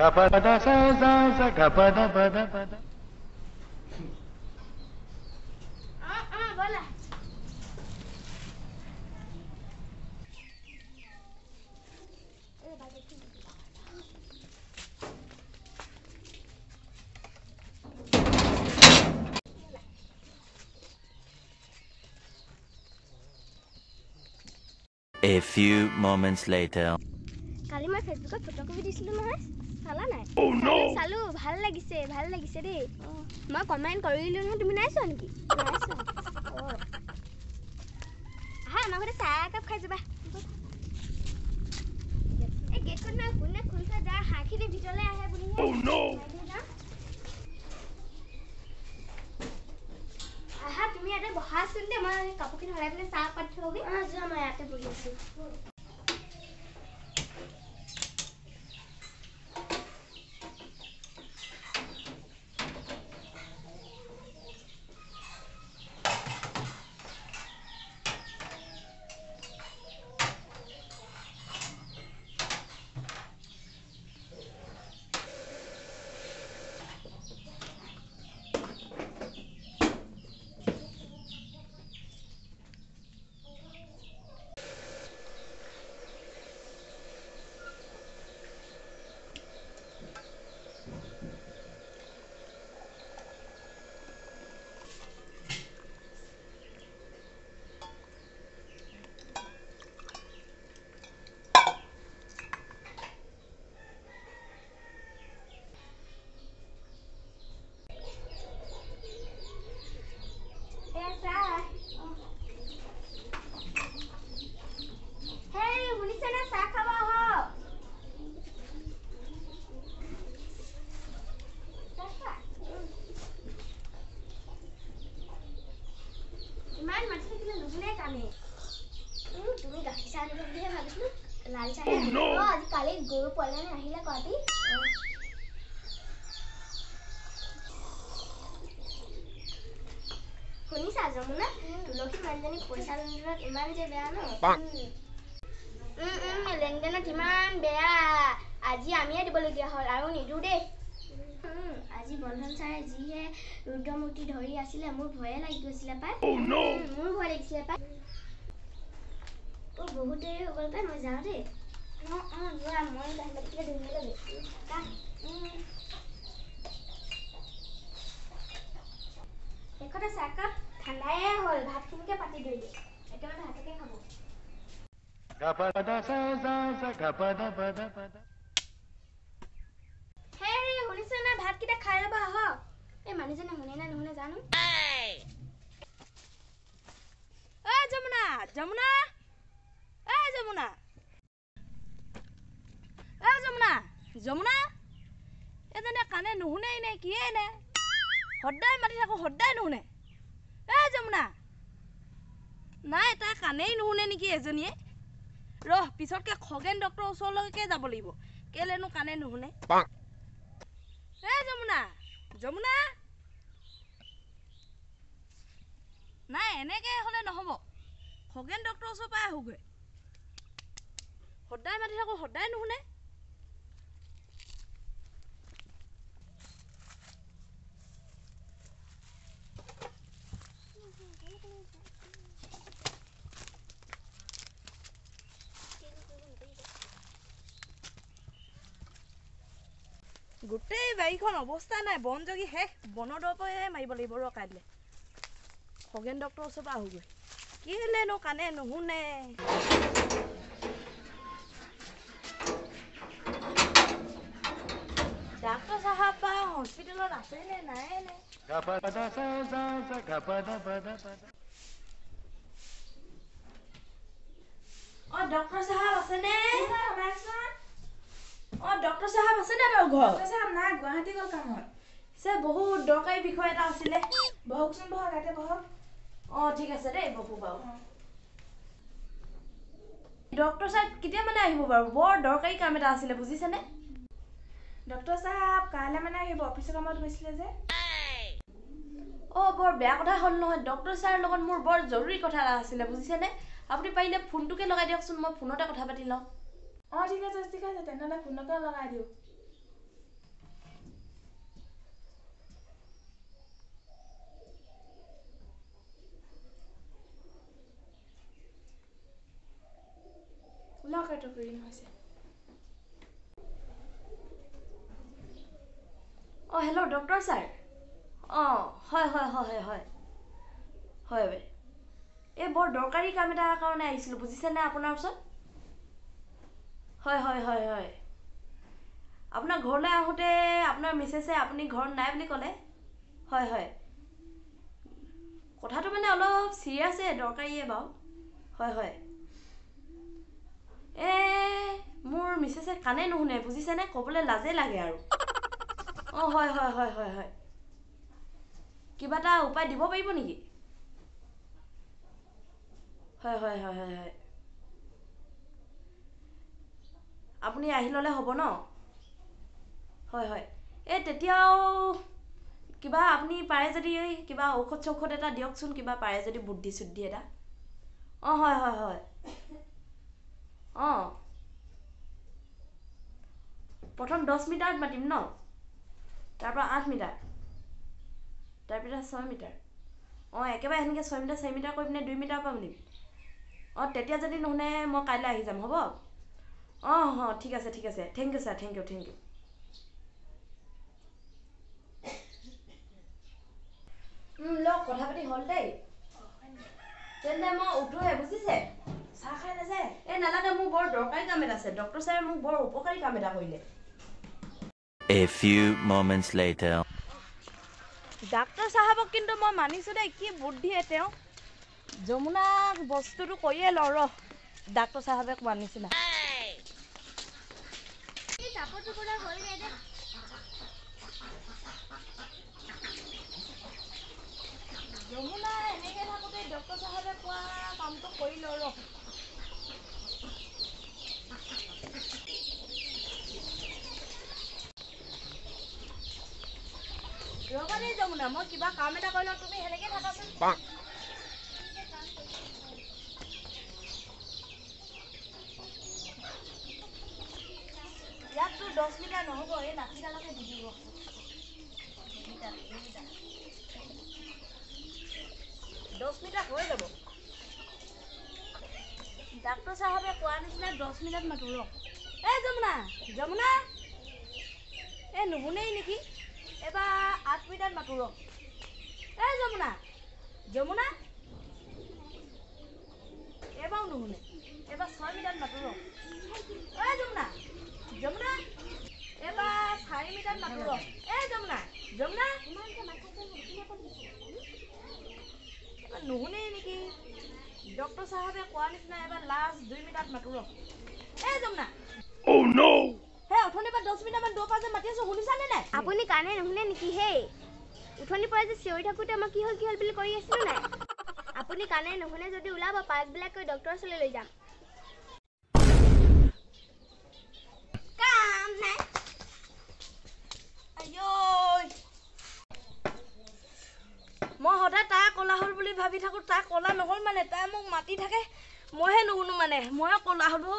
Gapada sa sa sa gapada pada pada. Bola. A few moments later. কালি মই ফেসবুকত photo copy দিছিলো নহয় চালা নাই চালো ভাল লাগিছে দেই মই কমেন্ট কৰিলো নহয় তুমি নাইছো নেকি নাইছো হা আমাৰ ঘৰতে চাহ একাপ খাই যাবা এই গেটখন না কোনে খুলছে যা হাখিনি ভিতৰলৈ আহে বুলি আহা তুমি ইয়াতে বহা আছিল দে মই কাপোৰখিনি হলাই পিনে চাহ পাতি থবি যোৱা মই ইয়াতে বহি আছো তুমি গাখীৰ চাহ আনিব বুলিহে ভাবিছিলো লাল চাহ আজি কালি গৰু পোৱালি আহিলে কোৱাটি শুনিছা যমুনা তুলসী মানুহজনী পইচা লেনদেনত ইমান যে বেয়া ন লেনদেনত ইমান বেয়া আজি আমিয়ে দিবলগীয়া হ'ল আৰু নিদো দেই আজি বন্ধন ছাৰে যিহে ৰুদ্ৰমূৰ্তি ধৰি আছিলে মোৰ ভয়ে লাগি গৈছিলে পাই মোৰ ভয় লাগিছিলে পাই বহুত দেৰি হৈ গ'ল পাই মই যাওঁ দেই যোৱা মই বাহিৰতে ধুনীয়াকৈ শেষতে চাহকাপ ঠাণ্ডাই হ'ল ভাতখিনিকে পাতি ধৰিলে একেবাৰে ভাতকে খাব Gapada sa sa sa gapada pada pada. হেৰি শুনিছে না ভাতকেইটা খাই ল'ব আহ এই মানুহজনে শুনে না নুশুনে জানো যমুনা যমুনা যমুনা যমুনা যমুনা এজনে কাণে নুশুনেই নে কিয়ে নে সদায় মাতি থাকো সদায় নুশুনে যমুনা নাই তাই কাণেই নুশুনে নেকি এজনীয়ে ৰহ পিছতকে খগেন ডক্টৰৰ ওচৰলৈকে যাব লাগিব কেলেনো কাণে নুশুনে যমুনা যমুনা নাই এনেকে হ'লে নহ'ব খগেন ডক্টৰৰ ওচৰৰ পৰা আহোগৈ সদায় মাতি থাকো সদায় নুশুনে গোটেই বাৰীখন অৱস্থা নাই বন জগি শেষ বনৰ দৰৱহে মাৰিব লাগিব ৰ কাইলৈ খগেন ডক্টৰৰ ওচৰৰ পৰা আহোগৈ কেলেনো কাণে নুশুনে ডাক্তৰ চাহাব বা হস্পিটেলত আছে নে নাই নে Gapada sa sa sa gapada pada pada. Doctor চাহাব আছে নে ডক্টৰ চাহাব আছে নে বাৰু ঘৰ ডক্টৰ সাহেব নাই গুৱাহাটী গ'ল কামত বহুত দৰকাৰী বিষয় এটা আছিলে বহকচোন বহক ইয়াতে বহক ঠিক আছে দেই বহো বাৰু ডক্টৰ চাহাব কেতিয়া মানে আহিব বাৰু বৰ দৰকাৰী কাম এটা আছিলে বুজিছেনে ডক্টৰ সাহেব কাইলৈ মানে আহিব অফিচৰ কামত গৈছিলে যে বৰ বেয়া কথা হ'ল নহয় ডক্টৰ ছাৰৰ লগত মোৰ বৰ জৰুৰী কথা এটা আছিলে বুজিছেনে আপুনি পাৰিলে ফোনটোকে লগাই দিয়কচোন মই ফোনতে কথা পাতি লওঁ ঠিক আছে তেনেহ'লে ফোনকে লগাই দিওঁ পেটৰ গ্ৰীণ হৈছে। অঁ হেল্ল' ডক্টৰ ছাৰ। অঁ হয় হয় হয় হয় হয় বে এই বৰ দৰকাৰী কাম এটাৰ কাৰণে আহিছিলোঁ বুজিছেনে আপোনাৰ ওচৰত। হয় হয় হয় হয় আপোনাৰ ঘৰলৈ আহোঁতে আপোনাৰ মিছেছে আপুনি ঘৰত নাই বুলি ক'লে। হয় হয় কথাটো মানে অলপ চিৰিয়াছে দৰকাৰীয়ে বাৰু। হয় হয় মোৰ মিছেছে কাণে নুশুনে বুজিছেনে, ক'বলৈ লাজে লাগে আৰু। অঁ হয় হয় হয় হয় হয় কিবা এটা উপায় দিব পাৰিব নেকি? হয় হয় হয় হয় হয় আপুনি আহি ল'লে হ'ব ন? হয় হয় তেতিয়াও কিবা আপুনি পাৰে যদি কিবা ঔষধ চৌষধ এটা দিয়কচোন, কিবা পাৰে যদি বুদ্ধি চুদ্ধি এটা। অঁ হয় হয় হয় অঁ প্ৰথম 10 মিটাৰত মাতিম ন, তাৰপৰা 8 মিটাৰ, তাৰপিছত 6 মিটাৰ। অঁ একেবাৰে সেনেকৈ 6 মিটাৰ 4 মিটাৰ কৰি পিনে 2 মিটাৰৰ পৰা মাতিম। অঁ তেতিয়া যদি নুশুনে মই কাইলৈ আহি যাম হ'ব। অঁ অঁ ঠিক আছে ঠিক আছে thank you sir thank you thank you. লওক কথা পাতি হ'ল দেই, তেন্তে মই উঠোহে বুজিছে। চাহ খাই নাযায়? নালাগে মোৰ বৰ দৰকাৰী কাম এটা আছে, ডক্টৰ ছাৰে মোক বৰ উপকাৰী কাম এটা কৰিলে। A few moments later. Doctor চাহাবক কিন্তু মই মানিছোঁ দেই, কি বুদ্ধিয়ে তেওঁ। যমুনাক বস্তুটো কৰিয়ে লওঁ ৰ ডাক্তৰ চাহাবে কোৱা নিচিনা। যমুনা এনেকৈ থাকোঁতে ডক্তৰ চাহাবে কোৱা কামটো কৰি লওঁ ৰ। ৰ'বা দেই যমুনা, মই কিবা কাম এটা কৰি লওঁ, তুমি সেনেকৈ থাকাচোন। ইয়াত তোৰ 10 মিটাৰ নহ'ব, এই লাঠিডালকে দি দিব। 10 মিটাৰ হৈ যাব। ডাক্তৰ চাহাবে কোৱা নিচিনা 10 মিনিট মাতো ৰ। যমুনা যমুনা নুশুনেই নেকি, এইবাৰ 8 মিটাৰত মাতো ৰ। যমুনা যমুনা এইবাৰো নুশুনে, এইবাৰ 6 মিটাৰত মাতো ৰ। যমুনা যমুনা এইবাৰ 4 মিটাৰত মাতো ৰ। যমুনা যমুনা এবাৰ নুশুনেই নেকি, ডক্টৰ চাহাবে কোৱা নিচিনা এবাৰ লাষ্ট 2 মিটাৰত মাতো ৰ। যমুনা অথনিৰ পৰা 10 মিটাৰমান দূৰৰ পৰা যে মাতি আছো, শুনিছানে নাই? আপুনি কাণে নুশুনে নেকি হেই? উঠনিৰ পৰা যে চিঞৰি থাকোঁতে মই কি হ'ল বুলি কৰি আছিলোঁ নাই? আপুনি কাণে নুশুনে যদি ওলাব, পাইপবিলাক কৈ ডক্টৰৰ ওচৰলৈ লৈ যাম। কাম নাই। মই সদায় তাই ক'লা হ'ল বুলি ভাবি থাকোঁ, তাই ক'লা নহ'ল মানে, তাই মোক মাতি থাকে, মইহে নুশুনো মানে, মইহে ক'লা হ'লো।